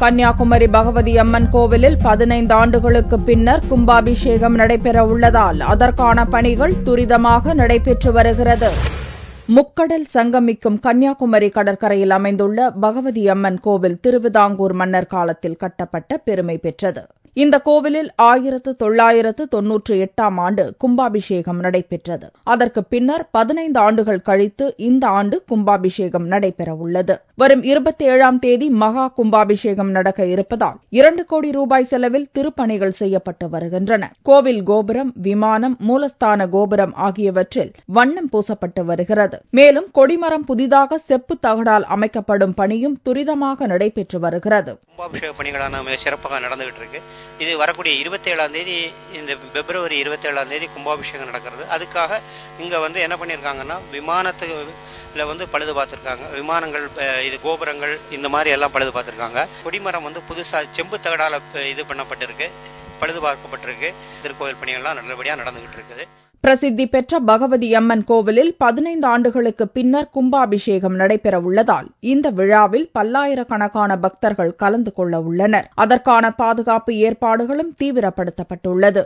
கன்னியாகுமரி பகவதி அம்மன் கோவிலில் 15 ஆண்டுகளுக்கு பின்னர் கும்பாபிஷேகம் நடைபெற உள்ளதால் அதற்கான பணிகள் துரிதமாக நடைபெற்று வருகிறது. முக்கடல் சங்கமிக்கும் கன்னியாகுமரி கடற்கரையில் அமைந்துள்ள பகவதி அம்மன் கோவில் திருவிதாங்கூர் மன்னர் காலத்தில் கட்டப்பட்ட பெருமை பெற்றது. இந்த கோவிலில் 1998ஆம் ஆண்டு கும்பாபிஷேகம் நடைபெற்றது. அதற்கு பின்னர் 15 ஆண்டுகள் கழித்து இந்த ஆண்டு கும்பாபிஷேகம் நடைபெறவுள்ளது. வரும் 27ஆம் தேதி மகா கும்பாபிஷேகம் நடக்க இருப்பதால் 2 கோடி ரூபாய் செலவில் திருப்பணிகள் செய்யப்பட்டு வருகின்றன. கோவில் கோபுரம், விமானம், மூலஸ்தான கோபுரம் ஆகியவற்றில் வண்ணம் பூசப்பட்டு வருகிறது. மேலும் கொடிமரம் புதிதாக செப்பு தகடால் அமைக்கப்படும் பணியும் துரிதமாக நடைபெற்று வருகிறது. கும்பாபிஷேக பணிகளான மிக சிறப்பாக நடந்துகிட்டு இருக்கு. இது வரக்கூடிய 27ஆம் தேதி, இந்த பிப்ரவரி 27ஆம் தேதி கும்பாபிஷேகம் நடக்கிறது. அதுக்காக இங்க என்ன பண்ணியிருக்காங்கன்னா, விமானத்துல பழுது பார்த்துருக்காங்க. விமானங்கள், இது கோபுரங்கள், இந்த மாதிரி எல்லாம் பழுது பார்த்துருக்காங்க. கொடிமரம் புதுசா செம்பு தகடால இது பண்ணப்பட்டிருக்கு, பழுது பார்க்கப்பட்டிருக்கு. திருக்கோவில் பணிகள்லாம் நல்லபடியா நடந்துகிட்டு இருக்குது. பிரசித்தி பெற்ற பகவதி அம்மன் கோவிலில் 15 ஆண்டுகளுக்கு பின்னர் கும்பாபிஷேகம் நடைபெற உள்ளதால் இந்த விழாவில் பல்லாயிரக்கணக்கான பக்தர்கள் கலந்து கொள்ள உள்ளனர். அதற்கான பாதுகாப்பு ஏற்பாடுகளும் தீவிரப்படுத்தப்பட்டுள்ளது.